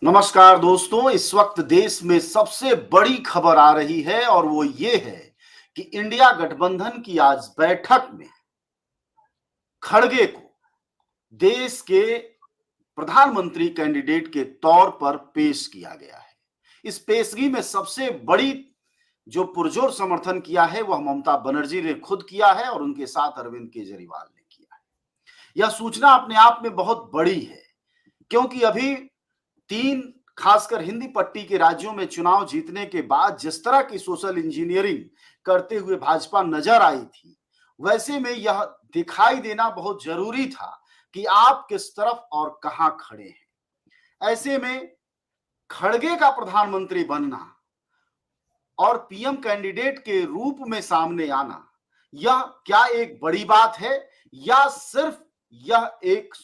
नमस्कार दोस्तों, इस वक्त देश में सबसे बड़ी खबर आ रही है और वो ये है कि इंडिया गठबंधन की आज बैठक में खड़गे को देश के प्रधानमंत्री कैंडिडेट के तौर पर पेश किया गया है। इस पेशगी में सबसे बड़ी जो पुरजोर समर्थन किया है वह ममता बनर्जी ने खुद किया है और उनके साथ अरविंद केजरीवाल ने किया है। यह सूचना अपने आप में बहुत बड़ी है क्योंकि अभी 3 खासकर हिंदी पट्टी के राज्यों में चुनाव जीतने के बाद जिस तरह की सोशल इंजीनियरिंग करते हुए भाजपा नजर आई थी, वैसे में यह दिखाई देना बहुत जरूरी था कि आप किस तरफ और कहां खड़े हैं। ऐसे में खड़गे का प्रधानमंत्री बनना और पीएम कैंडिडेट के रूप में सामने आना, यह क्या एक बड़ी बात है या सिर्फ यह एक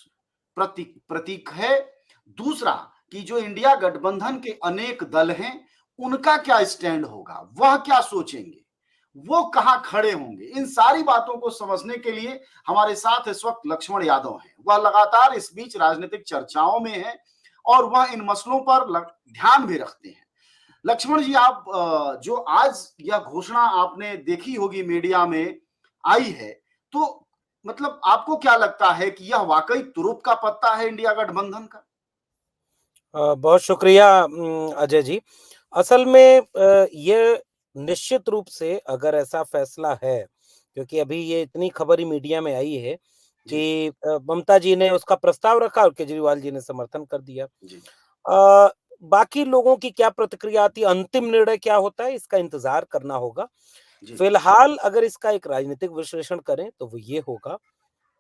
प्रतीक है? दूसरा कि जो इंडिया गठबंधन के अनेक दल हैं, उनका क्या स्टैंड होगा, वह क्या सोचेंगे, वो कहां खड़े होंगे? इन सारी बातों को समझने के लिए हमारे साथ इस वक्त लक्ष्मण यादव हैं। वह लगातार इस बीच राजनीतिक चर्चाओं में है और वह इन मसलों पर ध्यान भी रखते हैं। लक्ष्मण जी, आप जो आज यह घोषणा आपने देखी होगी मीडिया में आई है, तो मतलब आपको क्या लगता है कि यह वाकई तुरुप का पत्ता है इंडिया गठबंधन का? बहुत शुक्रिया अजय जी। असल में ये निश्चित रूप से अगर ऐसा फैसला है, क्योंकि अभी ये इतनी खबर ही मीडिया में आई है जी, कि ममता जी ने उसका प्रस्ताव रखा और केजरीवाल जी ने समर्थन कर दिया। जी, बाकी लोगों की क्या प्रतिक्रिया आती है, अंतिम निर्णय क्या होता है, इसका इंतज़ार करना होगा। जी, फिलहाल अगर इसका एक राजनीतिक विश्लेषण करें, तो वो ये होगा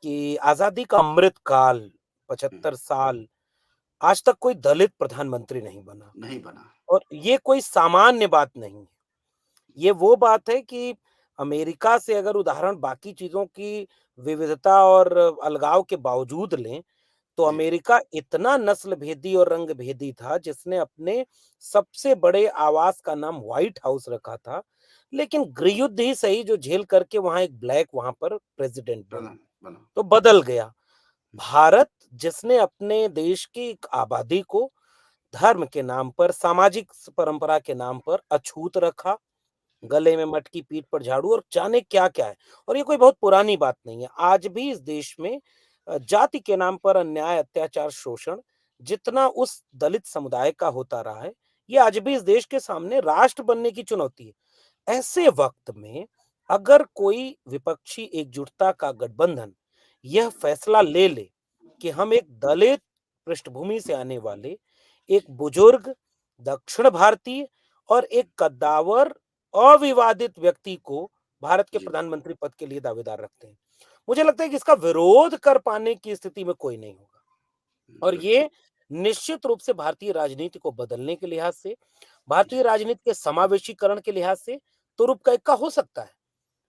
कि आज़ादी का अमृत काल, हुँ, 75 साल, आज तक कोई दलित प्रधानमंत्री नहीं बना। नहीं बना। और ये कोई सामान्य बात नहीं है। ये वो बात है कि अमेरिका से अगर उदाहरण बाकी चीज़ों की विविधता और अलगाव के बावजूद लें, तो जी, अमेरिका इतना नस्ल भेदी और रंग भेदी था, जिसने अपने सबसे बड़े आवास का नाम व्हाइट हाउस रखा था। लेकिन गृहयुद्ध ही सही जो झेल करके वहाँ एक ब्लैक वहाँ पर प्रेज़िडेंट बना, बना, बना। तो बदल गया। भारत जिसने अपने देश की एक आबादी को धर्म के नाम पर, सामाजिक परंपरा के नाम पर अछूत रखा, गले में मटकी, पीठ पर झाड़ू और जाने क्या-क्या है। और ये कोई बहुत पुरानी बात नहीं है। आज भी इस देश में जाति के नाम पर अन्याय, अत्याचार, शोषण जितना उस दलित समुदाय का होता रहा है, ये आज भी इस देश के सामने राष्ट्र बनने की चुनौती है। ऐसे वक्त में अगर कोई विपक्षी एकजुटता का गठबंधन यह फैसला ले ले कि हम एक दलित पृष्ठभूमि से आने वाले एक बुजुर्ग दक्षिण भारतीय और एक कद्दावर अविवादित व्यक्ति को भारत के जी, प्रधानमंत्री पद के लिए दावेदार रखते हैं, मुझे लगता है कि इसका विरोध कर पाने की स्थिति में कोई नहीं होगा। और बिल्कुल, ये निश्चित रूप से भारतीय राजनीति को बदलने के लिहाज से, भारतीय जी, राजनीति के समावेशीकरण के लिहाज से तुरुप का इक्का हो सकता है।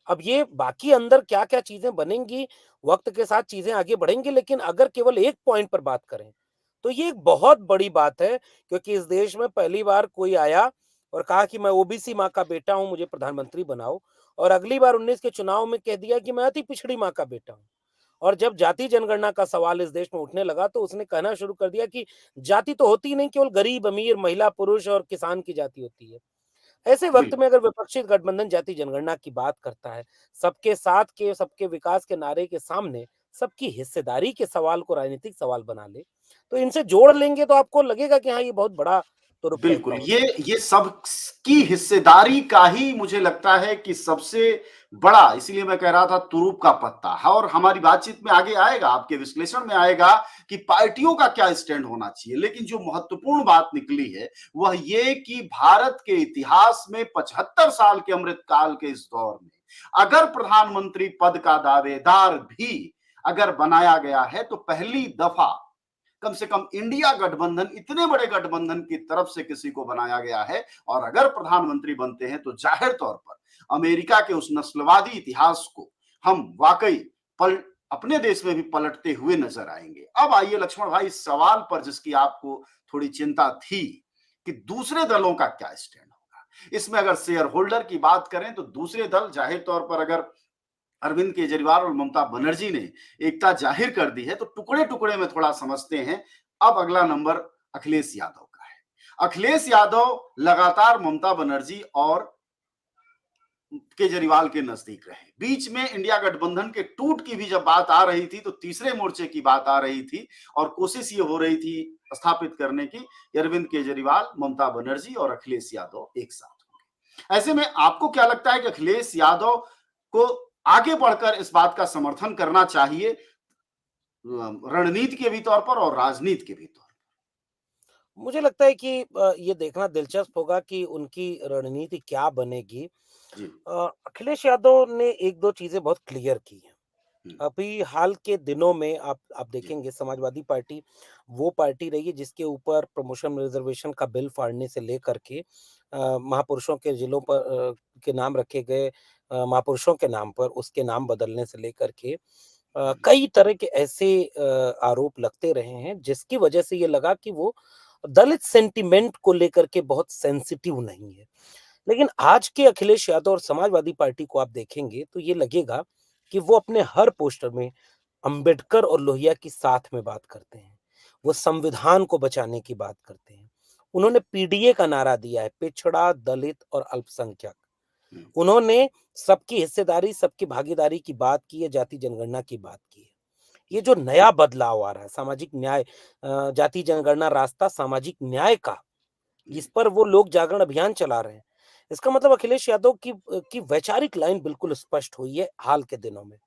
अब ये बाकी अंदर क्या-क्या चीज़ें बनेंगी, वक़्त के साथ चीज़ें आगे बढ़ेंगी, लेकिन अगर केवल एक पॉइंट पर बात करें, तो ये एक बहुत बड़ी बात है, क्योंकि इस देश में पहली बार कोई आया और कहा कि मैं ओबीसी माँ का बेटा हूँ, मुझे प्रधानमंत्री बनाओ, और अगली बार 19 के चुनाव में कह दिया कि मैं अति पिछड़ी माँ का बेटा हूँ। और जब जाति जनगणना का सवाल इस देश में उठने लगा, तो उसने कहना शुरू कर दिया कि जाति तो होती ही नहीं, केवल गरीब, अमीर, महिला, पुरुष और किसान की जाति होती है। ऐसे वक्त बिल्कुल। में अगर विपक्षी गठबंधन जाति जनगणना की बात करता है, सबके साथ के, सबके विकास के नारे के सामने सबकी हिस्सेदारी के सवाल को राजनीतिक सवाल बना ले, तो इनसे जोड़ लेंगे तो आपको लगेगा कि हाँ, ये बहुत बड़ा तुरुप का इक्का बिल्कुल, हो सकता ये सब की हिस्सेदारी का ही मुझे लगता है कि सबसे बड़ा, इसीलिए मैं कह रहा था तुरुप का पत्ता है और हमारी बातचीत में आगे आएगा, आपके विश्लेषण में आएगा कि पार्टियों का क्या स्टैंड होना चाहिए। लेकिन जो महत्वपूर्ण बात निकली है, वह ये कि भारत के इतिहास में 75 साल के अमृतकाल के इस दौर में, अगर प्रधानमंत्री पद का दावेदार भी अगर बनाया गया है, तो पहली दफा कम से कम इंडिया गठबंधन, इतने बड़े गठबंधन की तरफ से किसी को बनाया गया है और अगर प्रधानमंत्री बनते हैं तो जाहिर तौर पर अमेरिका के उस नस्लवादी इतिहास को हम वाकई पल अपने देश में भी पलटते हुए नजर आएंगे। अब आइए लक्ष्मण भाई, इस सवाल पर जिसकी आपको थोड़ी चिंता थी कि दूसरे दलों का क्या स्टैंड होगा इसमें, अगर शेयर होल्डर की बात करें तो दूसरे दल जाहिर तौर पर अगर अरविंद केजरीवाल और ममता बनर्जी ने एकता जाहिर कर दी है तो टुकड़े टुकड़े में थोड़ा समझते हैं। अब अगला नंबर अखिलेश यादव का अखिलेश यादव लगातार ममता बनर्जी और केजरीवाल के नजदीक रहे। बीच में इंडिया गठबंधन के टूट की भी जब बात आ रही थी तो तीसरे मोर्चे की बात आ रही थी और कोशिश ये हो रही थी स्थापित करने की, अरविंद केजरीवाल, ममता बनर्जी और अखिलेश यादव एक साथ होंगे। ऐसे में आपको क्या लगता है कि अखिलेश यादव को आगे बढ़कर इस बात का समर्थन करना चाहिए रणनीति के भी तौर पर और राजनीति के भी तौर मुझे लगता है कि ये देखना दिलचस्प होगा कि उनकी रणनीति क्या बनेगी। पर? जी। अखिलेश यादव ने 1-2 चीज़ें बहुत क्लियर की हैं। हम्म, अभी हाल के दिनों में आप जी। देखेंगे समाजवादी पार्टी वो पार्टी रही है जिसके ऊपर प्रमोशन रिजर्वेशन का बिल फाड़ने से लेकर के महापुरुषों के जिलों पर के नाम रखे गए, महापुरुषों के नाम पर उसके नाम बदलने से लेकर के हम्म, कई तरह के ऐसे आरोप लगते रहे हैं जिसकी वजह से ये लगा कि वो दलित सेंटिमेंट को लेकर के बहुत सेंसिटिव नहीं है। लेकिन आज के अखिलेश यादव और समाजवादी पार्टी को आप देखेंगे तो ये लगेगा कि वो अपने हर पोस्टर में अंबेडकर और लोहिया की साथ में बात करते हैं। वो संविधान को बचाने की बात करते हैं। उन्होंने पीडीए का नारा दिया है, पिछड़ा, दलित और अल्पसंख्यक। हम्म, उन्होंने सबकी हिस्सेदारी, सबकी भागीदारी की बात की है, जाति जनगणना की बात की है। ये जी। जो नया बदलाव आ रहा है, सामाजिक न्याय जाति जनगणना रास्ता सामाजिक न्याय का, इस जी। पर वो लोग जागरण अभियान चला रहे हैं। इसका मतलब अखिलेश यादव की वैचारिक लाइन बिल्कुल स्पष्ट हुई है हाल के दिनों में।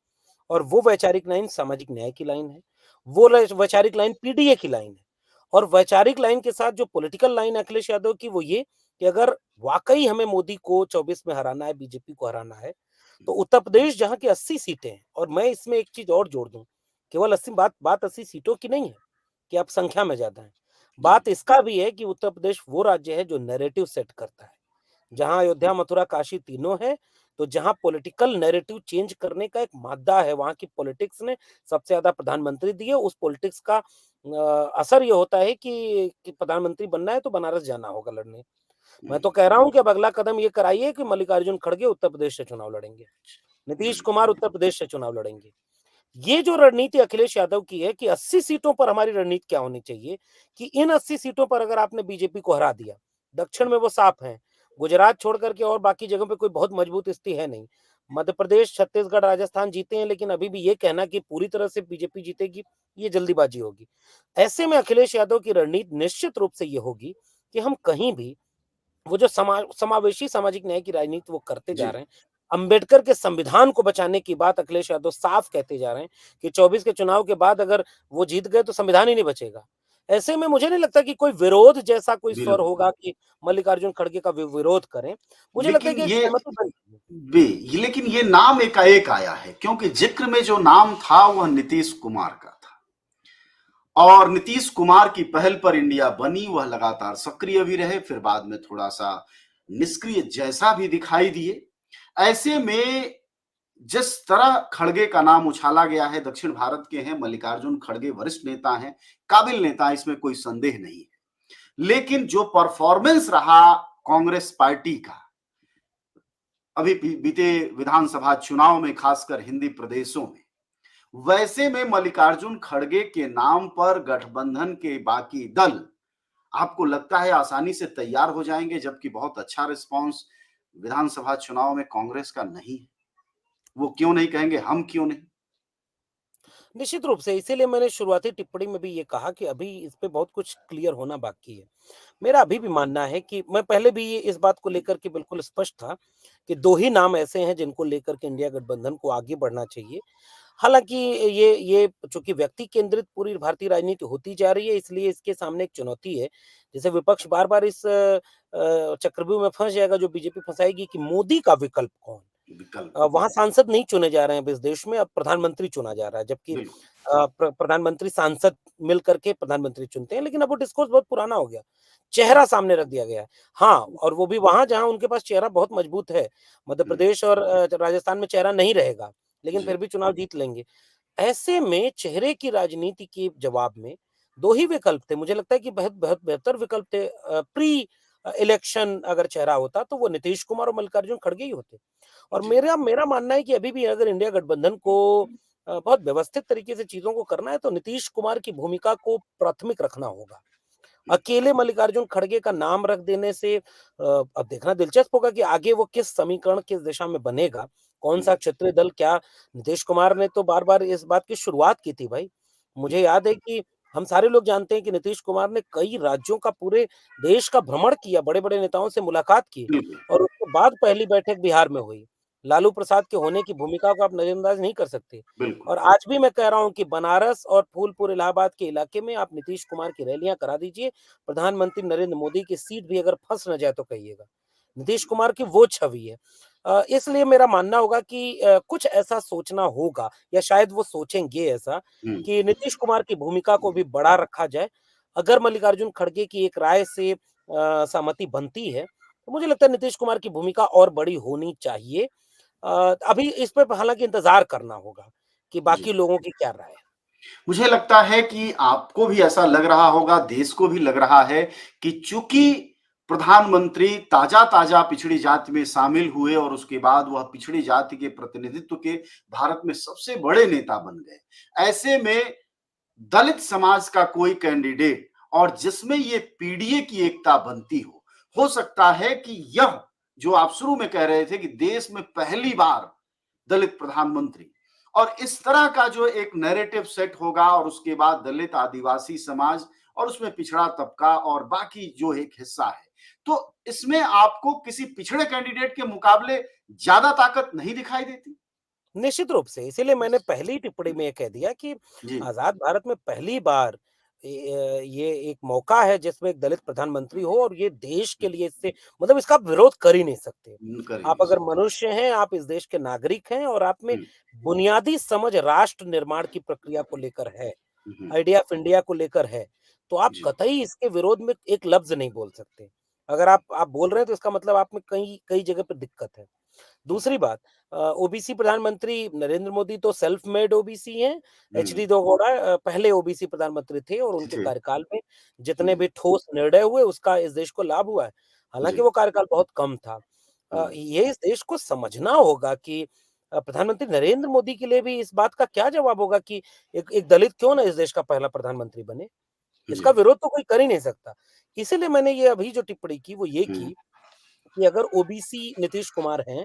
और हम्म, वो वैचारिक लाइन सामाजिक न्याय की लाइन है। वो वैचारिक लाइन पीडीए की लाइन है। और वैचारिक लाइन के साथ जो पॉलिटिकल लाइन है अखिलेश यादव की वो ये कि अगर वाकई हमें मोदी को 24 में हराना है, बीजेपी को हराना है, तो उत्तर प्रदेश जहां की 80 सीटें हैं, और मैं इसमें एक चीज और जोड़ दूं, केवल 80 बात 80 सीटों की नहीं है कि आप संख्या में ज्यादा है। जी। बात इसका भी है कि उत्तर प्रदेश वो राज्य है जो नैरेटिव सेट करता है। जहां अयोध्या, मथुरा, काशी तीनों है, तो जहां पॉलिटिकल नैरेटिव चेंज करने का एक मादा है, वहां की पॉलिटिक्स ने सबसे ज्यादा प्रधानमंत्री दिए। उस पॉलिटिक्स का असर ये होता है कि प्रधानमंत्री बनना है तो बनारस जाना होगा लड़ने। मैं तो हम्म, कह रहा हूं कि अब अगला कदम ये कराइए कि मल्लिकार्जुन खड़गे उत्तर प्रदेश से चुनाव लड़ेंगे, नीतीश कुमार बिल्कुल। उत्तर प्रदेश से चुनाव लड़ेंगे। ये जो रणनीति अखिलेश यादव की है कि 80 सीटों पर हमारी रणनीति क्या होनी चाहिए कि इन 80 सीटों पर अगर आपने बीजेपी को हरा दिया, दक्षिण में वो साफ है, गुजरात छोड़ करके और बाकी जगहों पे कोई बहुत मजबूत स्थिति है नहीं। मध्य प्रदेश, छत्तीसगढ़, राजस्थान जीते हैं, लेकिन अभी भी ये कहना कि पूरी तरह से बीजेपी जीतेगी, ये जल्दीबाजी होगी। ऐसे में अखिलेश यादव की रणनीति निश्चित रूप से ये होगी कि हम कहीं भी वो जो समावेशी सामाजिक न्याय की राजनीति वो करते जी। जा रहे हैं। अंबेडकर के संविधान को बचाने की बात अखिलेश यादव साफ कहते जा रहे हैं कि 24 के चुनाव के बाद अगर वो जीत गए तो संविधान ही नहीं बचेगा। ऐसे में मुझे नहीं लगता कि कोई विरोध जैसा कोई स्वर बिल्कुल। होगा कि मल्लिकार्जुन खड़गे का विरोध करें। मुझे लगता है लेकिन कि एक ये सहमति बन जाएगी। लेकिन ये नाम एकाएक आया है क्योंकि जिक्र में जो नाम था वह नीतीश कुमार का था और नीतीश कुमार की पहल पर इंडिया बनी। वह लगातार सक्रिय भी रहे, फिर बाद में थोड़ा सा निष्क्रिय जैसा भी दिखाई दिए। ऐसे में जिस तरह खड़गे का नाम उछाला गया है, दक्षिण भारत के हैं मल्लिकार्जुन खड़गे, वरिष्ठ नेता हैं, काबिल नेता, इसमें कोई संदेह नहीं है। लेकिन जो परफॉर्मेंस रहा कांग्रेस पार्टी का अभी बीते विधानसभा चुनाव में, खासकर हिंदी प्रदेशों में, वैसे में मल्लिकार्जुन खड़गे के नाम पर गठबंधन के बाकी दल आपको लगता है आसानी से तैयार हो जाएंगे, जबकि बहुत अच्छा रिस्पांस विधानसभा चुनाव में कांग्रेस का नहीं है? वो क्यों नहीं कहेंगे, हम क्यों नहीं? निश्चित रूप से इसीलिए मैंने शुरुआती टिप्पणी में भी ये कहा कि अभी इस पे बहुत कुछ क्लियर होना बाकी है। मेरा अभी भी मानना है कि मैं पहले भी ये इस बात को लेकर के बिल्कुल स्पष्ट था कि 2 ही नाम ऐसे हैं जिनको लेकर के इंडिया गठबंधन को आगे बढ़ना चाहिए। हालाँकि ये चूँकि व्यक्ति केंद्रित पूरी भारतीय राजनीति होती जा रही है, इसलिए इसके सामने एक चुनौती है। जैसे विपक्ष बार-बार इस चक्रव्यूह में फँस जाएगा जो बीजेपी फँसाएगी कि मोदी का विकल्प कौन? विकल्प वहाँ सांसद नहीं चुने जा रहे हैं अब इस देश में, अब प्रधानमंत्री चुना जा रहा है, जबकि बिल्कुल। प्रधानमंत्री सांसद मिल करके प्रधानमंत्री चुनते हैं, लेकिन अब वो डिस्कोर्स बहुत पुराना हो गया। चेहरा सामने रख दिया गया है। हाँ, और वो भी वहाँ जहाँ उनके पास चेहरा बहुत मजबूत है। मध्य हम्म, प्रदेश और राजस्थान में चेहरा नहीं रहेगा, लेकिन जी। फिर भी चुनाव जीत लेंगे। ऐसे में चेहरे की राजनीति के जवाब में 2 ही विकल्प थे। मुझे लगता है कि बहुत बहुत बेहतर विकल्प थे। प्री इलेक्शन अगर चेहरा होता तो वो नीतीश कुमार और मल्लिकार्जुन खड़गे ही होते। और जी। मेरा मेरा मानना है कि अभी भी अगर इंडिया गठबंधन को बहुत व्यवस्थित तरीके से चीज़ों को करना है तो नीतीश कुमार की भूमिका को प्राथमिक रखना होगा। अकेले मल्लिकार्जुन खड़गे का नाम रख देने से अब देखना दिलचस्प होगा कि आगे वो किस समीकरण किस दिशा में बनेगा, कौन-सा हुँ, क्षेत्रीय दल क्या नीतीश कुमार ने तो बार-बार इस बात की शुरुआत की थी भाई। मुझे याद है कि हम सारे लोग जानते हैं कि नीतीश कुमार ने कई राज्यों का पूरे देश का भ्रमण किया, बड़े-बड़े नेताओं से मुलाकात की बिल्कुल, और उसके बाद पहली बैठक बिहार में हुई। लालू प्रसाद के होने की भूमिका को आप नज़रअंदाज नहीं कर सकते। बिल्कुल। और आज भी मैं कह रहा हूँ कि बनारस और फूलपुर इलाहाबाद के इलाके में आप नीतीश कुमार की रैलियाँ करा दीजिए, प्रधानमंत्री नरेंद्र मोदी की सीट भी अगर फँस न जाए तो कहिएगा। नीतीश कुमार की वो छवि है। इसलिए मेरा मानना होगा कि कुछ ऐसा सोचना होगा या शायद वो सोचेंगे ऐसा हुँ, कि नीतीश कुमार की भूमिका को भी बड़ा रखा जाए। अगर मल्लिकार्जुन खड़गे की एक राय से सहमति बनती है, तो मुझे लगता है नीतीश कुमार की भूमिका और बड़ी होनी चाहिए। अभी इस पे हालाँकि इंतज़ार करना होगा कि जी। बाकी लोगों की क्या राय है। मुझे लगता है कि आपको भी ऐसा लग रहा होगा, देश को भी लग रहा है कि चूँकि प्रधानमंत्री ताज़ा-ताज़ा पिछड़ी जाति में शामिल हुए और उसके बाद वह पिछड़ी जाति के प्रतिनिधित्व के भारत में सबसे बड़े नेता बन गए। ऐसे में दलित समाज का कोई कैंडिडेट और जिसमें ये पीडीए की एकता बनती हो सकता है कि यह जो आप शुरू में कह रहे थे कि देश में पहली बार दलित प्रधानमंत्री और इस तरह का जो एक नैरेटिव सेट होगा और उसके बाद दलित आदिवासी समाज और उसमें पिछड़ा तबका और बाकी जो एक हिस्सा है तो इसमें आपको किसी पिछड़े कैंडिडेट के मुकाबले ज्यादा ताकत नहीं दिखाई देती। निश्चित रूप से, इसीलिए मैंने पहली टिप्पणी में ये कह दिया कि जी। आज़ाद भारत में पहली बार ये एक मौका है जिसमें एक दलित प्रधानमंत्री हो और ये देश के लिए इससे मतलब इसका आप विरोध कर ही नहीं सकते। कर ही आप नहीं अगर सकते। मनुष्य हैं, आप इस देश के नागरिक हैं और आप में हम्म, बुनियादी समझ राष्ट्र निर्माण की प्रक्रिया को लेकर है, हम्म, आइडिया ऑफ इंडिया को लेकर है, तो आप जी। कतई इसके विरोध में एक लफ्ज़ नहीं बोल सकते। अगर आप बोल रहे हैं तो इसका मतलब आप में कहीं कई जगह पे दिक्कत है। दूसरी बात ओबीसी प्रधानमंत्री नरेंद्र मोदी तो सेल्फ मेड ओबीसी हैं। हम्म, एचडी देवेगौड़ा पहले ओबीसी प्रधानमंत्री थे और उनके थे। कार्यकाल में जितने हम्म, भी ठोस निर्णय हुए उसका इस देश को लाभ हुआ है। हालाँकि जी। वो कार्यकाल बहुत कम था। हम्म, ये इस देश को समझना होगा कि प्रधानमंत्री नरेंद्र मोदी के लिए भी इस बात का क्या जवाब होगा कि एक एक दलित क्यों ना इस देश का पहला प्रधानमंत्री बने? जी। इसका विरोध तो कोई कर ही नहीं सकता। इसीलिए मैंने ये अभी जो टिप्पणी की वो ये हम्म, की कि अगर ओबीसी नीतीश कुमार हैं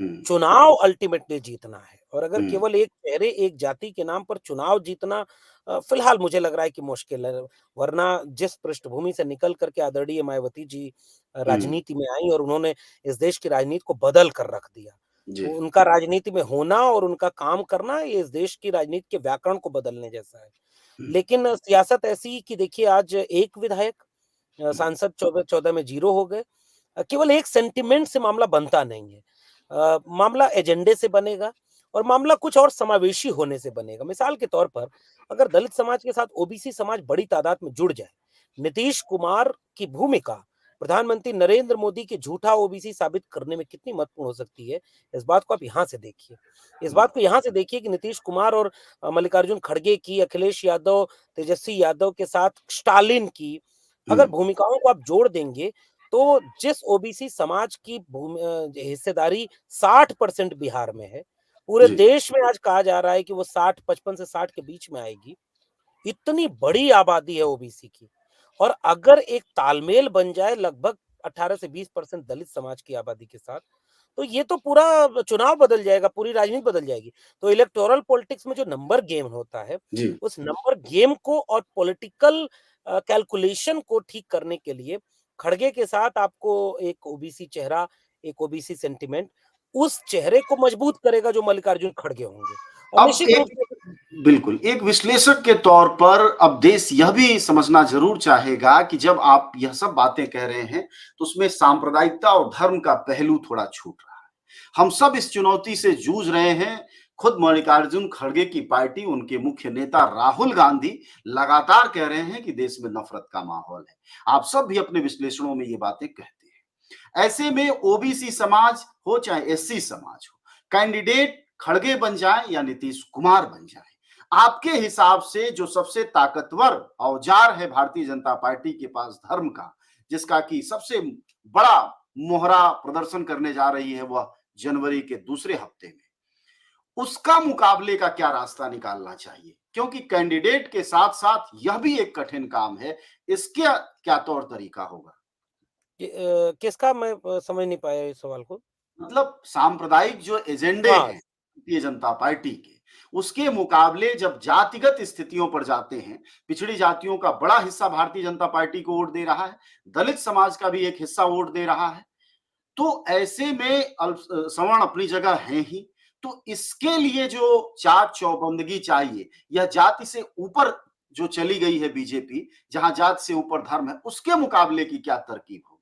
हम्म, चुनाव अल्टीमेटली जीतना है और अगर हम्म, केवल एक चेहरे, एक जाति के नाम पर चुनाव जीतना फिलहाल मुझे लग रहा है कि मुश्किल है। वरना जिस पृष्ठभूमि से निकल कर के आदरणीय मायावती जी हम्म, राजनीति में आई और उन्होंने इस देश की राजनीति को बदल कर रख दिया। जी। उनका राजनीति में होना और उनका काम करना ये इस देश की राजनीति के व्याकरण को बदलने जैसा है। हम्म, लेकिन सियासत ऐसी कि देखिए आज एक विधायक हम्म, सांसद 14-14 में 0 हो गए। केवल एक सेंटिमेंट से मामला बनता नहीं है। मामला एजेंडे से बनेगा और मामला कुछ और समावेशी होने से बनेगा। मिसाल के तौर पर अगर दलित समाज के साथ ओबीसी समाज बड़ी तादाद में जुड़ जाए, नीतीश कुमार की भूमिका प्रधानमंत्री नरेंद्र मोदी की झूठा ओबीसी साबित करने में कितनी महत्वपूर्ण हो सकती है, इस बात को आप यहाँ से देखिए। इस हम्म, बात को यहाँ से देखिए कि नीतीश कुमार और मल्लिकार्जुन खड़गे की, अखिलेश यादव, तेजस्वी यादव के साथ स्टालिन की अगर हम्म, भूमिकाओं को आप जोड़ देंगे, तो जिस ओबीसी समाज की हिस्सेदारी 60% बिहार में है, पूरे जी। देश में आज कहा जा रहा है कि वो 60 55 से 60 के बीच में आएगी। इतनी बड़ी आबादी है ओबीसी की और अगर एक तालमेल बन जाए लगभग 18 से 20% दलित समाज की आबादी के साथ, तो ये तो पूरा चुनाव बदल जाएगा, पूरी राजनीति बदल जाएगी। तो इलेक्टोरल पॉलिटिक्स में जो नंबर गेम होता है, जी। उस नंबर गेम को और पॉलिटिकल कैलकुलेशन को ठीक करने के लिए खड़गे के साथ आपको एक ओबीसी चेहरा, एक ओबीसी सेंटिमेंट उस चेहरे को मजबूत करेगा जो मल्लिकार्जुन खड़गे होंगे। और अब निश्चित रूप एक से बिल्कुल, एक विश्लेषक के तौर पर अब देश यह भी समझना ज़रूर चाहेगा कि जब आप यह सब बातें कह रहे हैं, तो उसमें सांप्रदायिकता और धर्म का पहलू थोड़ा छूट रहा है। हम सब इस चुनौती से जूझ रहे हैं। खुद मल्लिकार्जुन खड़गे की पार्टी, उनके मुख्य नेता राहुल गांधी लगातार कह रहे हैं कि देश में नफ़रत का माहौल है। आप सब भी अपने विश्लेषणों में ये बातें कहते हैं। ऐसे में ओबीसी समाज हो चाहे एससी समाज हो, कैंडिडेट खड़गे बन जाए या नीतीश कुमार बन जाए, आपके हिसाब से जो सबसे ताकतवर औजार है भारतीय जनता पार्टी के पास धर्म का, जिसका कि सबसे बड़ा मोहरा प्रदर्शन करने जा रही है वह जनवरी के दूसरे हफ्ते में, उसका मुकाबले का क्या रास्ता निकालना चाहिए? क्योंकि कैंडिडेट के साथ साथ यह भी एक कठिन काम है, इसके क्या तौर तरीका होगा? किसका मैं समझ नहीं पाया इस सवाल को? मतलब सांप्रदायिक जो एजेंडे हाँ, हैं भारतीय जनता पार्टी के, उसके मुकाबले जब जातिगत स्थितियों पर जाते हैं, पिछड़ी जातियों का बड़ा हिस्सा भारतीय जनता पार्टी को वोट दे रहा है, दलित समाज का भी एक हिस्सा वोट दे रहा है, तो ऐसे में सवर्ण अपनी जगह हैं ही, तो इसके लिए जो चाक चौबंदगी चाहिए, यह जाति से ऊपर जो चली गई है बीजेपी, जहां जाति से ऊपर धर्म है, उसके मुकाबले की क्या तरकीब होगी?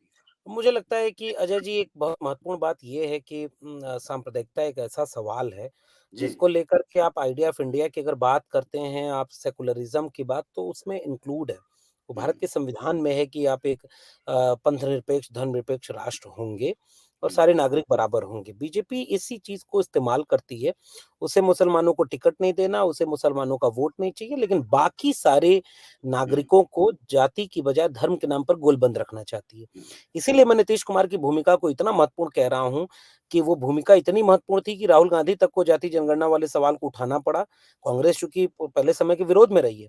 मुझे लगता है कि अजय जी एक बहुत महत्वपूर्ण बात ये है कि सांप्रदायिकता एक ऐसा सवाल है, जी, जिसको लेकर के आप आइडिया ऑफ इंडिया की अगर बात करते हैं, आप सेकुलरिज़्म की बात तो उसमें इंक्लूड है। वो हुँ, भारत के संविधान में है कि आप एक पंथ निरपेक्ष, धर्मनिरपेक्ष राष्ट्र होंगे और हुँ, सारे नागरिक बराबर होंगे। बीजेपी इसी चीज़ को इस्तेमाल करती है, उसे मुसलमानों को टिकट नहीं देना, उसे मुसलमानों का वोट नहीं चाहिए, लेकिन बाकी सारे हुँ, नागरिकों को जाति की बजाय धर्म के नाम पर गोलबंद रखना चाहती है। हुँ, इसीलिए मैं नीतीश कुमार की भूमिका को इतना महत्वपूर्ण कह रहा हूँ कि वो भूमिका इतनी महत्वपूर्ण थी कि राहुल गांधी तक को जाति जनगणना वाले सवाल को उठाना पड़ा। कांग्रेस चूँकि पहले समय के विरोध में रही है।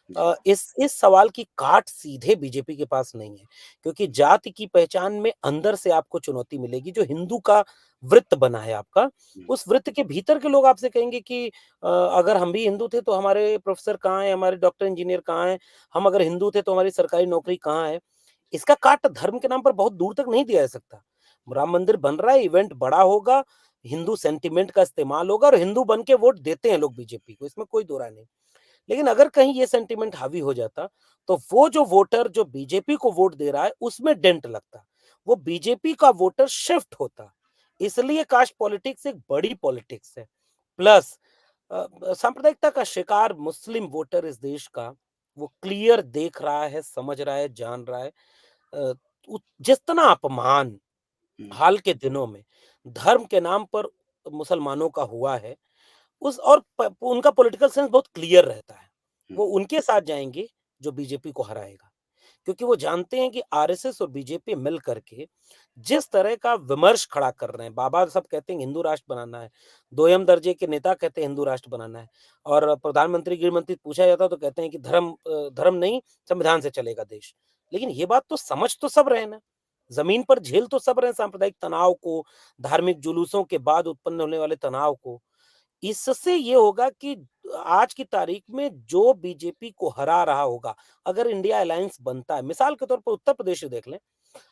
जी, इस सवाल की काट सीधे बीजेपी के पास नहीं है, क्योंकि जाति की पहचान में अंदर से आपको चुनौती मिलेगी। जो हिंदू का वृत्त बना है आपका, हुँ, उस वृत्त के भीतर के लोग आपसे कहेंगे कि अगर हम भी हिंदू थे तो हमारे प्रोफ़ेसर कहाँ हैं, हमारे डॉक्टर इंजीनियर कहाँ हैं? हम अगर हिंदू थे तो हमारी सरकारी नौकरी कहाँ है? इसका काट धर्म के नाम पर बहुत दूर तक नहीं दिया जा सकता। राम मंदिर बन रहा है, इवेंट बड़ा होगा, हिंदू सेंटिमेंट का इस्तेमाल होगा और हिंदू बन के वोट देते हैं लोग बीजेपी को, इसमें कोई दो राय नहीं। लेकिन अगर कहीं ये सेंटिमेंट हावी हो जाता, तो वो जो वोटर जो बीजेपी को वोट दे रहा है, उसमें डेंट लगता। वो बीजेपी का वोटर शिफ्ट होता। इसलिए कास्ट पॉलिटिक्स एक बड़ी पॉलिटिक्स है। प्लस सांप्रदायिकता का शिकार मुस्लिम वोटर इस देश का, वो क्लियर देख रहा है, समझ रहा है, जान रहा है। अ, जितना अपमान हुँ, हाल के दिनों में धर्म के नाम पर मुसलमानों का हुआ है, उस और उनका पॉलिटिकल सेंस बहुत क्लियर रहता है। हुँ, वो उनके साथ जाएंगे जो बीजेपी को हराएगा, क्योंकि वो जानते हैं कि आरएसएस और बीजेपी मिल करके जिस तरह का विमर्श खड़ा कर रहे हैं, बाबा सब कहते हैं हिंदू राष्ट्र बनाना है, दोयम दर्जे के नेता कहते हैं हिंदू राष्ट्र बनाना है, और प्रधानमंत्री गृह मंत्री पूछा जाता है तो कहते हैं कि धर्म नहीं, संविधान से चलेगा देश। लेकिन ये बात तो समझ तो सब रहे हैं ना, जमीन पर झेल तो सब रहे हैं सांप्रदायिक तनाव को, धार्मिक जुलूसों के बाद उत्पन्न होने वाले तनाव को। इससे ये होगा कि आज की तारीख में जो बीजेपी को हरा रहा होगा, अगर इंडिया अलायंस बनता है, मिसाल के तौर पर उत्तर प्रदेश ही देख लें।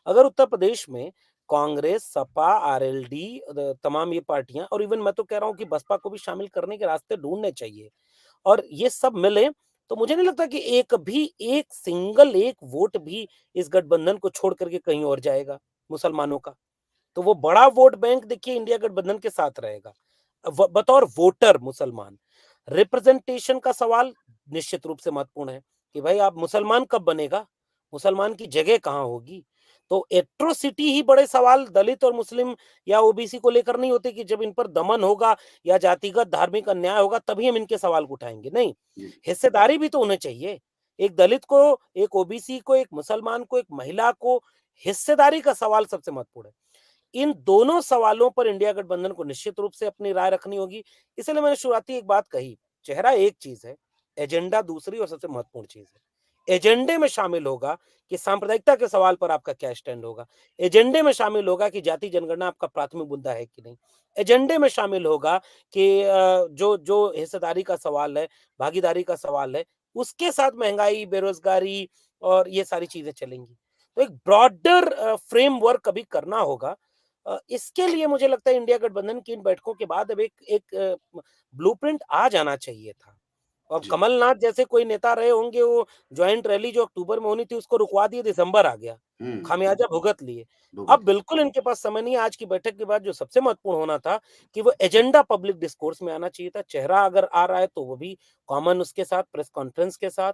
अगर उत्तर प्रदेश में कांग्रेस, सपा, आरएलडी, तमाम ये पार्टियां, और इवन मैं तो कह रहा हूं कि बसपा को भी शामिल करने के रास्ते ढूंढने चाहिए, और ये सब मिले, तो मुझे नहीं लगता कि एक सिंगल एक वोट भी इस गठबंधन को छोड़ करके कहीं और जाएगा मुसलमानों का। तो वो बड़ा वोट बैंक देखिए इंडिया गठबंधन के साथ रहेगा। बतौर वोटर मुसलमान रिप्रेजेंटेशन का सवाल निश्चित रूप से महत्वपूर्ण है कि भाई आप मुसलमान कब बनेगा, मुसलमान की जगह कहाँ होगी। तो एट्रोसिटी ही बड़े सवाल दलित और मुस्लिम या ओबीसी को लेकर नहीं होते कि जब इन पर दमन होगा या जातिगत धार्मिक अन्याय होगा तभी हम इनके सवाल को उठाएंगे, नहीं। जी, हिस्सेदारी भी तो होनी चाहिए। एक दलित को, एक ओबीसी को, एक मुसलमान को, एक महिला को हिस्सेदारी का सवाल सबसे महत्वपूर्ण है। इन दोनों सवालों पर इंडिया गठबंधन को निश्चित रूप से अपनी राय रखनी होगी। इसलिए मैंने शुरुआती एक बात कही, चेहरा एक चीज है, एजेंडा दूसरी और सबसे महत्वपूर्ण चीज है। एजेंडे में शामिल होगा कि सांप्रदायिकता के सवाल पर आपका क्या स्टैंड होगा। एजेंडे में शामिल होगा कि जाति जनगणना आपका प्राथमिक मुद्दा है कि नहीं। एजेंडे में शामिल होगा कि जो जो हिस्सेदारी का सवाल है, भागीदारी का सवाल है, उसके साथ महंगाई, बेरोजगारी और ये सारी चीजें चलेंगी। तो एक ब्रॉडर फ्रेमवर्क अभी करना होगा। इसके लिए मुझे लगता है इंडिया गठबंधन की इन बैठकों के बाद अब एक एक ब्लूप्रिंट आ जाना चाहिए था। अब जी, कमलनाथ जैसे कोई नेता रहे होंगे, वो जॉइंट रैली जो अक्टूबर में होनी थी उसको रुकवा दिए, दिसंबर आ गया, हुँ, खामियाजा भुगत लिए। अब भुगत बिल्कुल इनके पास समय नहीं है। आज की बैठक के बाद जो सबसे महत्वपूर्ण होना था कि वो एजेंडा पब्लिक डिस्कोर्स में आना चाहिए था। चेहरा अगर आ रहा है तो वो भी कॉमन उसके साथ प्रेस कॉन्फ्रेंस के साथ,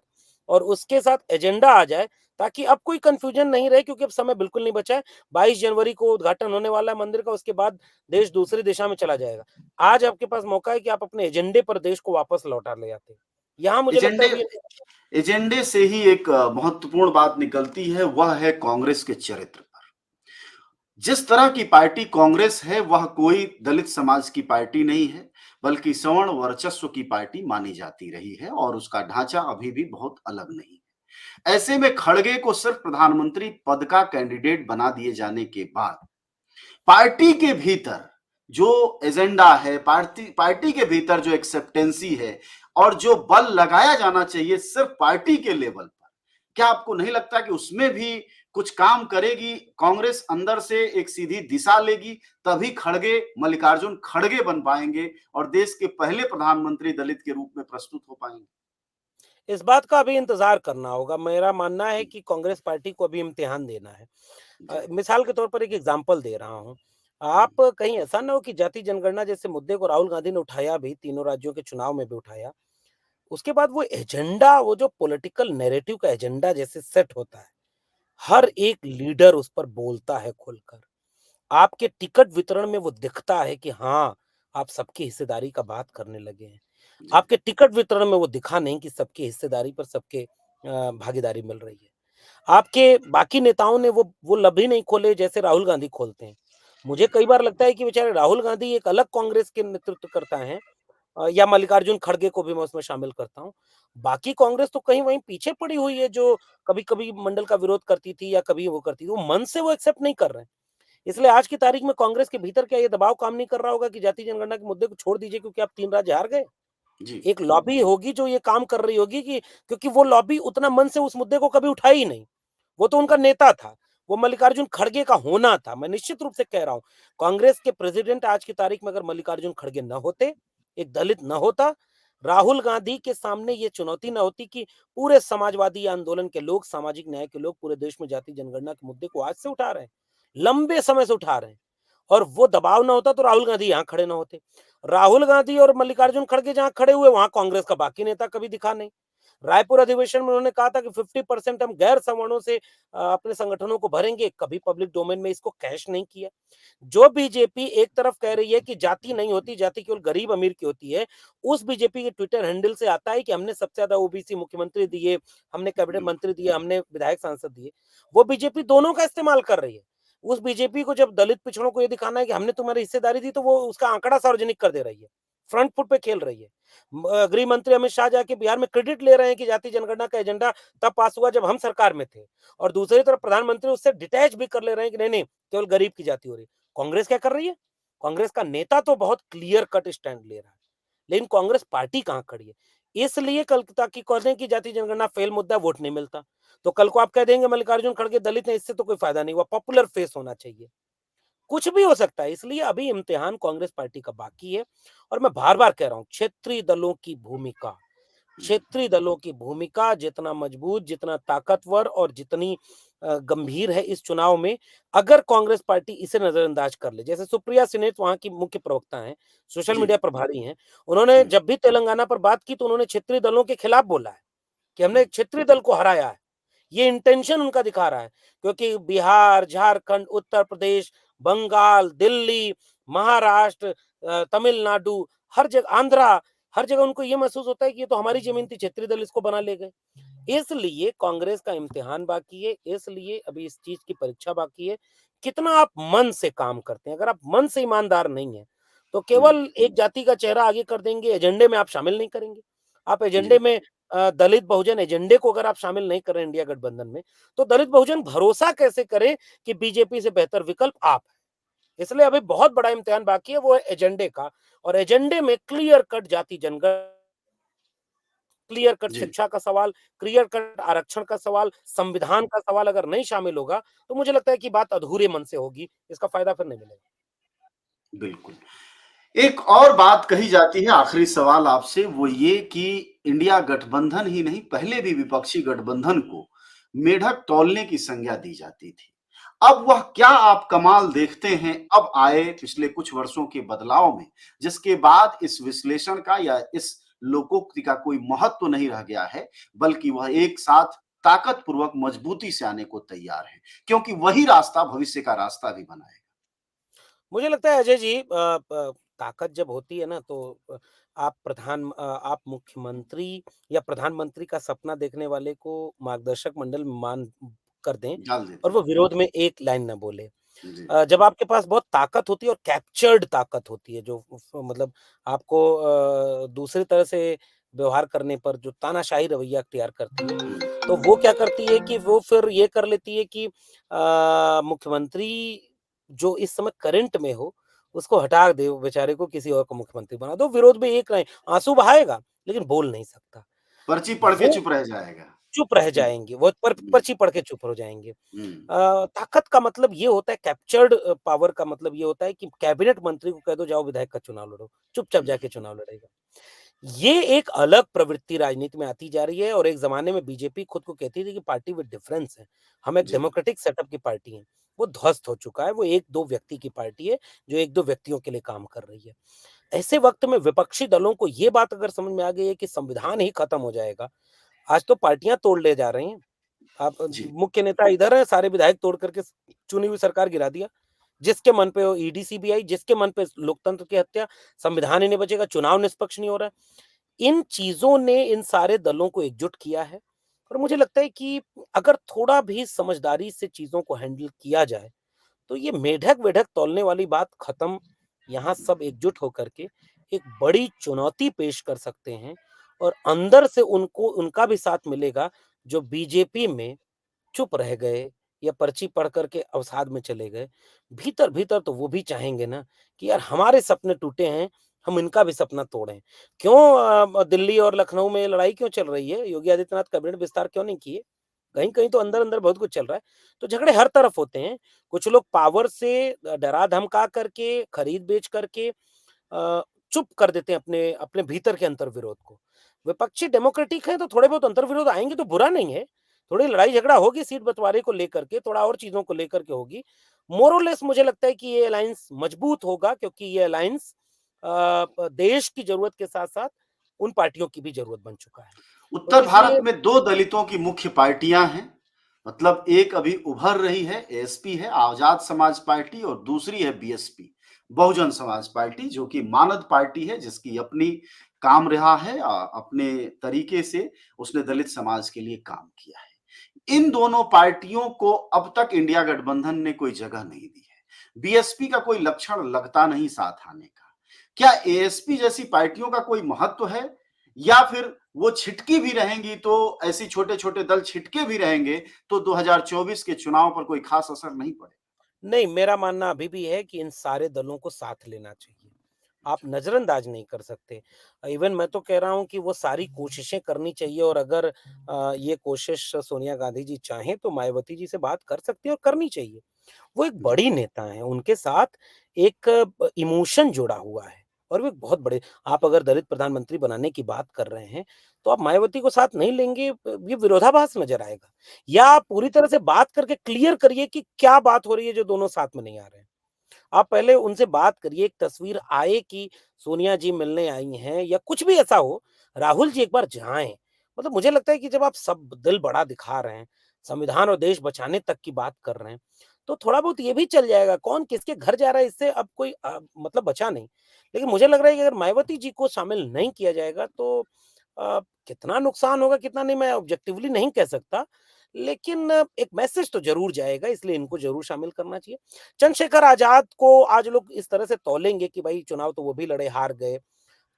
और उसके साथ एजेंडा आ जाए, ताकि अब कोई कंफ्यूजन नहीं रहे, क्योंकि अब समय बिल्कुल नहीं बचा है। 22 जनवरी को उद्घाटन होने वाला है मंदिर का, उसके बाद देश दूसरी दिशा में चला जाएगा। आज आपके पास मौका है कि आप अपने एजेंडे पर देश को वापस लौटा ले आते। यहाँ मुझे लगता एजेंडे है अभी एजेंडे से ही एक महत्वपूर्ण बात निकलती है, वह है कांग्रेस के चरित्र पर। जिस तरह की पार्टी कांग्रेस है, वह कोई दलित समाज की पार्टी नहीं है। बल्कि सवर्ण वर्चस्व की पार्टी मानी जाती रही है और उसका ढांचा अभी भी बहुत अलग नहीं है। ऐसे में खड़गे को सिर्फ प्रधानमंत्री पद का कैंडिडेट बना दिए जाने के बाद पार्टी के भीतर जो एजेंडा है, पार्टी पार्टी के भीतर जो एक्सेप्टेंसी है और जो बल लगाया जाना चाहिए सिर्फ पार्टी के लेवल पर, क्या आपको नहीं लगता कि उसमें भी कुछ काम करेगी कांग्रेस? अंदर से एक सीधी दिशा लेगी, तभी खड़गे मल्लिकार्जुन खड़गे बन पाएंगे और देश के पहले प्रधानमंत्री दलित के रूप में प्रस्तुत हो पाएंगे। इस बात का अभी इंतज़ार करना होगा। मेरा मानना है जी, कि कांग्रेस पार्टी को अभी इम्तिहान देना है। जी, मिसाल के तौर पर एक एग्ज़ाम्पल दे रहा हूँ। हम्म, आप कहीं ऐसा ना हो कि जाति जनगणना जैसे मुद्दे को राहुल गांधी ने उठाया भी, तीनों राज्यों के चुनाव में भी उठाया। उसके बाद वो एजेंडा, वो जो पॉलिटिकल नैरेटिव का एजेंडा जैसे सेट होता है, हर एक लीडर उस पर बोलता है खुलकर। आपके टिकट वितरण में वो दिखता है कि हाँ, आप सबकी हिस्सेदारी का बात करने लगे हैं। जी, आपके टिकट वितरण में वो दिखा नहीं कि सबकी हिस्सेदारी पर सबके भागीदारी मिल रही है। आपके बाकी नेताओं ने वो लब ही नहीं खोले जैसे राहुल गांधी खोलते हैं। मुझे कई बार लगता है कि बेचारे राहुल गांधी एक अलग कांग्रेस के नेतृत्व करता है, या मल्लिकार्जुन खड़गे को भी मैं उसमें शामिल करता हूँ। बाकी कांग्रेस तो कहीं वहीं पीछे पड़ी हुई है, जो कभी-कभी मंडल का विरोध करती थी या कभी वो करती थी। वो मन से वो एक्सेप्ट नहीं कर रहे हैं। इसलिए आज की तारीख में कांग्रेस के भीतर क्या ये दबाव काम नहीं कर रहा होगा कि जाति जनगणना के मुद्दे को छोड़ दीजिए क्योंकि आप 3 राज्य हार गए? जी, एक लॉबी होगी जो ये काम कर रही होगी कि क्योंकि वो लॉबी उतना मन से उस मुद्दे को कभी उठाई ही नहीं। वो तो उनका नेता था। वो मल्लिकार्जुन खड़गे का होना था। मैं निश्चित रूप से कह रहा हूँ, कांग्रेस के प्रेसिडेंट आज की तारीख में अगर मल्लिकार्जुन खड़गे न होते, एक दलित न होता, राहुल गांधी के सामने ये चुनौती न होती कि पूरे समाजवादी आंदोलन के लोग, सामाजिक न्याय के लोग पूरे देश में जाति जनगणना के मुद्दे को आज से उठा रहे हैं। लंबे समय से उठा रहे हैं। और वो दबाव ना होता तो राहुल गांधी यहाँ खड़े ना होते। राहुल गांधी और मल्लिकार्जुन खड़गे जहाँ खड़े हुए वहां कांग्रेस का बाकी नेता कभी दिखा नहीं। रायपुर अधिवेशन में उन्होंने कहा था कि 50% हम गैर सवर्णों से अपने संगठनों को भरेंगे, कभी पब्लिक डोमेन में इसको कैश नहीं किया। जो बीजेपी एक तरफ कह रही है कि जाति नहीं होती, जाति केवल गरीब अमीर की होती है, उस बीजेपी के ट्विटर हैंडल से आता है कि हमने सबसे ज्यादा ओबीसी मुख्यमंत्री दिए, हमने कैबिनेट बिल्कुल, मंत्री दिए, हमने विधायक सांसद दिए। वो बीजेपी दोनों का इस्तेमाल कर रही है। उस बीजेपी को जब दलित पिछड़ों को ये दिखाना है कि हमने तुम्हारी हिस्सेदारी दी, तो वो उसका आंकड़ा सार्वजनिक कर दे रही है, फ्रंट फुट पे खेल रही है। गृह मंत्री अमित शाह जाके बिहार में क्रेडिट ले रहे हैं कि जाति जनगणना का एजेंडा तब पास हुआ जब हम सरकार में थे, और दूसरी तरफ प्रधानमंत्री उससे डिटैच भी कर ले रहे हैं कि नहीं नहीं, केवल गरीब की जाति हो रही है। कांग्रेस क्या कर रही है? कांग्रेस का नेता तो बहुत क्लियर कट स्टैंड ले रहा है, लेकिन कांग्रेस पार्टी कहां खड़ी है? इसलिए कल ताकि कह दें कि जाति जनगणना फेल मुद्दा, वोट नहीं मिलता, तो कल को आप कह देंगे मल्लिकार्जुन खड़गे दलित है, इससे तो कोई फायदा नहीं हुआ, पॉपुलर फेस होना चाहिए। कुछ भी हो सकता है, इसलिए अभी इम्तिहान कांग्रेस पार्टी का बाकी है। और मैं बार बार कह रहा हूं, क्षेत्रीय दलों की भूमिका जितना मजबूत, जितना ताकतवर और जितनी गंभीर है इस चुनाव में, अगर कांग्रेस पार्टी इसे नजरअंदाज कर ले, जैसे सुप्रिया सुले वहां की मुख्य प्रवक्ता हैं, सोशल जी, मीडिया प्रभारी हैं, उन्होंने हम्म, जब भी तेलंगाना पर बात की तो उन्होंने क्षेत्रीय दलों के खिलाफ बोला है कि हमने हम्म, एक क्षेत्रीय दल को हराया है। ये इंटेंशन उनका दिखा रहा है, क्योंकि बिहार, झारखंड, उत्तर प्रदेश, बंगाल, दिल्ली, महाराष्ट्र, तमिलनाडु, हर जगह, आंध्रा, हर जगह उनको ये महसूस होता है कि ये तो हमारी जमीन थी, क्षेत्रीय दल इसको बना ले गए। इसलिए कांग्रेस का इम्तिहान बाकी है, इसलिए अभी इस चीज की परीक्षा बाकी है, कितना आप मन से काम करते हैं। अगर आप मन से ईमानदार नहीं है, तो हम्म, केवल एक जाति का चेहरा आगे कर देंगे, एजेंडे में आप शामिल नहीं करेंगे। आप एजेंडे जी, में दलित बहुजन एजेंडे को अगर आप शामिल नहीं कर रहे हैं इंडिया गठबंधन में, तो दलित बहुजन भरोसा कैसे करे कि बीजेपी से बेहतर विकल्प आप हैं? इसलिए अभी बहुत बड़ा इम्तिहान बाकी है, वो है एजेंडे का। और एजेंडे में क्लियर कट जाति जनगणना, क्लियर कट जी, शिक्षा का सवाल, क्लियर कट आरक्षण का सवाल, संविधान का सवाल अगर नहीं शामिल होगा, तो मुझे लगता है कि बात अधूरे मन से होगी, इसका फायदा फिर नहीं मिलेगा। बिल्कुल। एक और बात कही जाती है, आखिरी सवाल आपसे, वो ये कि इंडिया गठबंधन ही नहीं, पहले भी विपक्षी गठबंधन को मेढक तौलने की संज्ञा दी जाती थी। अब वह क्या आप कमाल देखते हैं अब आए पिछले कुछ वर्षों के बदलाव में, जिसके बाद इस विश्लेषण का या इस लोकोक्ति का कोई महत्व नहीं रह गया है, बल्कि वह एक साथ ताकतपूर्वक मजबूती से आने को तैयार है, क्योंकि वही रास्ता भविष्य का रास्ता भी बनाएगा। मुझे लगता है अजय जी, ताकत जब होती है ना, तो आप मुख्यमंत्री या प्रधानमंत्री का सपना देखने वाले को मार्गदर्शक मंडल में मान कर दें डाल और देते वो हैं। विरोध में एक लाइन ना बोले। जी। जब आपके पास बहुत ताकत होती है और कैप्चर्ड ताकत होती है, जो मतलब आपको दूसरी तरह से व्यवहार करने पर जो तानाशाही रवैया अख्तियार करती है, हुँ, तो वो क्या करती है कि वो फिर ये कर लेती है कि मुख्यमंत्री जो इस समय करंट में हो, उसको हटा दे, बेचारे को किसी और को मुख्यमंत्री बना दो, विरोध में एक नहीं, आँसू बहाएगा, लेकिन बोल नहीं सकता। पर्ची पढ़ के वो चुप रह जाएगा। चुप रह हुँ, जाएँगे, वो हुँ, पर्ची पढ़ के चुप हो जाएँगे। हुँ, ताकत का मतलब ये होता है, कैप्चर्ड पावर का मतलब ये होता है कि कैबिनेट मंत्री को कह दो जाओ विधायक का चुनाव लड़ो, चुपचाप जाके हुँ, चुनाव लड़ेगा। ये एक अलग प्रवृत्ति राजनीति में आती जा रही है और एक ज़माने में बीजेपी खुद को कहती थी कि पार्टी विद डिफरेंस है। हम एक जी, डेमोक्रेटिक सेटअप की पार्टी हैं। वो ध्वस्त हो चुका है, वो 1-2 व्यक्ति की पार्टी है, जो 1-2 व्यक्तियों के लिए काम कर रही है। ऐसे वक़्त में विपक्षी दलों को ये बात अगर समझ में आ गई है कि संविधान ही खत्म हो जाएगा, आज तो पार्टियाँ तोड़ ले जा रही हैं। आप जी, मुख्य नेता इधर है, सारे विधायक तोड़ करके चुनी हुई सरकार गिरा दिया। जिसके मन पे हो ईडी, सीबीआई, जिसके मन पे लोकतंत्र की हत्या, संविधान ही नहीं बचेगा, चुनाव निष्पक्ष नहीं हो रहा है। इन चीज़ों ने इन सारे दलों को एकजुट किया है और मुझे लगता है कि अगर थोड़ा भी समझदारी से चीज़ों को हैंडल किया जाए, तो ये मेढक-वेढक तौलने वाली बात खत्म, यहाँ सब एकजुट होकर के एक बड़ी चुनौती पेश कर सकते हैं और अंदर से उनको उनका भी साथ मिलेगा, जो बीजेपी में चुप रह गए या पर्ची पढ़ कर के अवसाद में चले गए। भीतर-भीतर तो वो भी चाहेंगे ना कि यार हमारे सपने टूटे हैं, हम इनका भी सपना तोड़ें। क्यों दिल्ली और लखनऊ में लड़ाई क्यों चल रही है? योगी आदित्यनाथ कैबिनेट विस्तार क्यों नहीं किए? कहीं-कहीं तो अंदर-अंदर बहुत कुछ चल रहा है। तो झगड़े हर तरफ होते हैं। कुछ लोग पावर से डरा-धमका करके, खरीद-बेच करके अ, चुप कर देते हैं अपने अपने भीतर के अंतर्विरोध को। विपक्षी डेमोक्रेटिक हैं तो थोड़े बहुत अंतर्विरोध आएँगे तो बुरा नहीं है। थोड़ी लड़ाई झगड़ा होगी सीट बँटवारे को लेकर के, थोड़ा और चीज़ों को लेकर के होगी। मोर और लेस मुझे लगता है कि ये अलायंस मजबूत होगा क्योंकि ये अलायंस देश की ज़रूरत के साथ-साथ उन पार्टियों की भी ज़रूरत बन चुका है। तो उत्तर भारत इसलिए में 2 दलितों की मुख्य पार्टियाँ हैं। मतलब एक अभी उभर रही है, एएसपी है, आज़ाद समाज पार्टी और दूसरी है बीएसपी, बहुजन समाज पार्टी, जो कि मानद पार्टी है, जिसकी अपनी काम रहा है अपने तरीके से उसने दलित समाज के लिए काम किया है। इन दोनों पार्टियों को अब तक इंडिया गठबंधन ने कोई जगह नहीं दी है। बीएसपी का कोई लक्षण लगता नहीं साथ आने का। क्या एएसपी जैसी पार्टियों का कोई महत्व है या फिर वो छिटकी भी रहेंगी तो ऐसे छोटे-छोटे दल छिटके भी रहेंगे तो 2024 के चुनाव पर कोई खास असर नहीं पड़ेगा? नहीं, मेरा मानना अभी भी है कि इन सारे दलों को साथ लेना चाहिए। आप नज़रअंदाज नहीं कर सकते। इवन मैं तो कह रहा हूँ कि वो सारी कोशिशें करनी चाहिए और अगर ये कोशिश सोनिया गांधी जी चाहें तो मायावती जी से बात कर सकती हैं और करनी चाहिए। वो एक जी, बड़ी नेता हैं, उनके साथ एक इमोशन जुड़ा हुआ है और वो एक बहुत बड़े आप अगर दलित प्रधानमंत्री बनाने की बात कर रहे हैं, तो आप मायावती को साथ नहीं लेंगे ये विरोधाभास नज़र आएगा। या आप पूरी तरह से बात करके क्लियर करिए कि क्या बात हो रही है जो दोनों साथ में नहीं आ रहे हैं। आप पहले उनसे बात करिए, एक तस्वीर आए कि सोनिया जी मिलने आई हैं या कुछ भी ऐसा हो, राहुल जी एक बार जाएँ। मतलब मुझे लगता है कि जब आप सब दिल बड़ा दिखा रहे हैं, संविधान और देश बचाने तक की बात कर रहे हैं, तो थोड़ा बहुत ये भी चल जाएगा, कौन किसके घर जा रहा है इससे अब कोई मतलब बचा नहीं। लेकिन मुझे लग रहा है कि अगर मायावती जी को शामिल नहीं किया जाएगा तो कितना नुकसान होगा, कितना नहीं मैं ऑब्जेक्टिवली नहीं कह सकता। लेकिन एक मैसेज तो ज़रूर जाएगा इसलिए इनको ज़रूर शामिल करना चाहिए। चंद्रशेखर आज़ाद को आज लोग इस तरह से तौलेंगे कि भाई चुनाव तो वो भी लड़े, हार गए।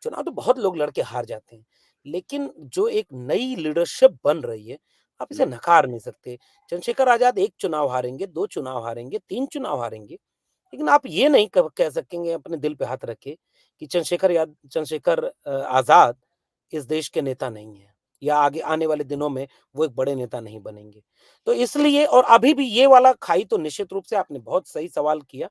चुनाव तो बहुत लोग लड़ के हार जाते हैं। लेकिन जो एक नई लीडरशिप बन रही है, आप इसे हुँ, नकार नहीं सकते। चंद्रशेखर आज़ाद 1 चुनाव हारेंगे, 2 चुनाव हारेंगे, 3 चुनाव हारेंगे, लेकिन आप ये नहीं कह सकेंगे अपने दिल पे हाथ रख के कि चंद्रशेखर आज़ाद इस देश के नेता नहीं हैं या आगे आने वाले दिनों में वो एक बड़े नेता नहीं बनेंगे। तो इसलिए और अभी भी ये वाला खाई तो निश्चित रूप से आपने बहुत सही सवाल किया।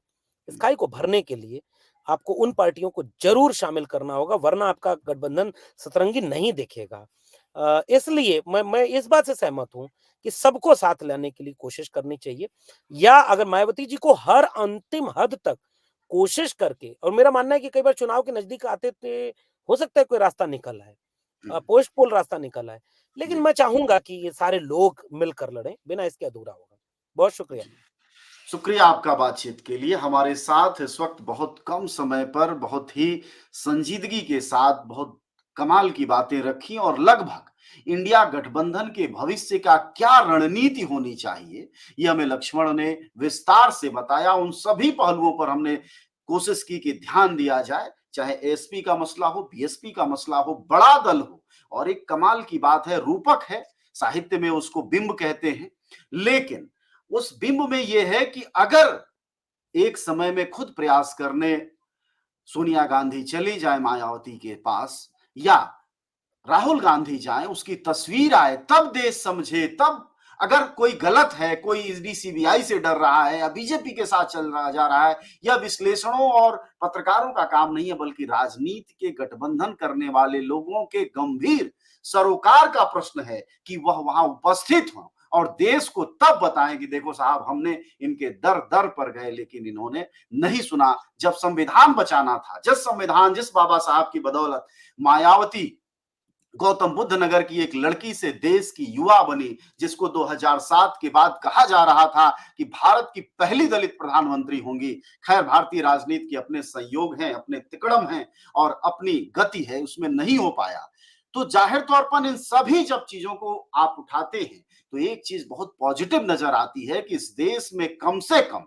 इस हुँ, खाई को भरने के लिए आपको उन पार्टियों को ज़रूर शामिल करना होगा वरना आपका गठबंधन सतरंगी नहीं दिखेगा। इसलिए मैं इस बात से सहमत हूँ कि सबको साथ लाने के लिए कोशिश करनी चाहिए या अगर मायावती जी को हर अंतिम हद तक कोशिश करके और मेरा मानना है कि कई बार चुनाव के नज़दीक आते थे, हो सकता है कोई रास्ता निकल आए। हुँ, पोस्ट पोल रास्ता निकल आए। लेकिन जी, मैं चाहूँगा कि ये सारे लोग मिलकर लड़ें, बिना इसके अधूरा होगा। बहुत शुक्रिया। जी। शुक्रिया आपका बातचीत के लिए। हमारे साथ इस वक़्त बहुत कम समय पर बहुत ही संजीदगी के साथ बहुत कमाल की बातें रखी और लगभग इंडिया गठबंधन के भविष्य का क्या रणनीति होनी चाहिए, ये हमें लक्ष्मण ने विस्तार से बताया। उन सभी पहलुओं पर हमने कोशिश की कि ध्यान दिया जाए, चाहे एसपी का मसला हो, बीएसपी का मसला हो, बड़ा दल हो। और एक कमाल की बात है, रूपक है, साहित्य में उसको बिंब कहते हैं, लेकिन उस बिंब में यह है कि अगर एक समय में खुद प्रयास करने सोनिया गांधी चली जाए मायावती के पास, या राहुल गांधी जाएं, उसकी तस्वीर आए, तब देश समझे। तब अगर कोई गलत है, कोई ईडी सीबीआई से डर रहा है या बीजेपी के साथ चल रहा जा रहा है, यह विश्लेषणों और पत्रकारों का काम नहीं है, बल्कि राजनीति के गठबंधन करने वाले लोगों के गंभीर सरोकार का प्रश्न है कि वह वहां उपस्थित हो और देश को तब बताएं कि देखो साहब, हमने इनके दर दर पर गए लेकिन इन्होंने नहीं सुना। जब संविधान बचाना था, जिस बाबा साहब की बदौलत मायावती गौतम बुद्ध नगर की एक लड़की से देश की युवा बनी, जिसको 2007 के बाद कहा जा रहा था कि भारत की पहली दलित प्रधानमंत्री होंगी। खैर, भारतीय राजनीति के अपने संयोग हैं, अपने तिकड़म हैं और अपनी गति है, उसमें नहीं हो पाया। तो जाहिर तौर पर इन सभी जब चीजों को आप उठाते हैं तो एक चीज बहुत पॉजिटिव नजर आती है कि इस देश में कम से कम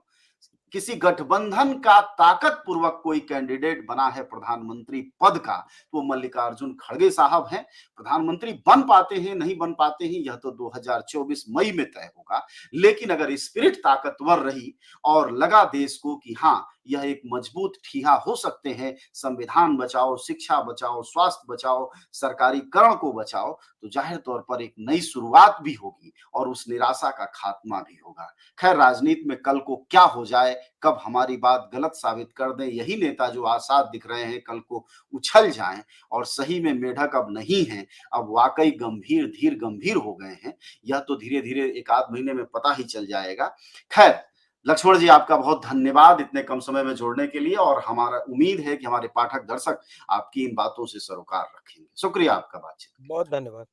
किसी गठबंधन का ताकत पूर्वक कोई कैंडिडेट बना है प्रधानमंत्री पद का, तो मल्लिकार्जुन खड़गे साहब हैं। प्रधानमंत्री बन पाते हैं नहीं बन पाते हैं, यह तो 2024 मई में तय होगा, लेकिन अगर स्पिरिट ताकतवर रही और लगा देश को कि हाँ, यह एक मजबूत ठीहा हो सकते हैं, संविधान बचाओ, शिक्षा बचाओ, स्वास्थ्य बचाओ, सरकारीकरण को बचाओ, तो जाहिर तौर पर एक नई शुरुआत भी होगी और उस निराशा का खात्मा भी होगा। खैर, राजनीति में कल को क्या हो जाए, कब हमारी बात गलत साबित कर दें यही नेता जो आसाद दिख रहे हैं कल को उछल जाएं और सही में मेढक अब नहीं है, अब वाकई धीर गंभीर हो गए हैं, यह तो धीरे धीरे एक आध महीने में पता ही चल जाएगा। खैर, लक्ष्मण जी, आपका बहुत धन्यवाद इतने कम समय में जोड़ने के लिए, और हमारा उम्मीद है कि हमारे पाठक दर्शक आपकी इन बातों से सरोकार रखेंगे। शुक्रिया आपका बातचीत। बहुत धन्यवाद।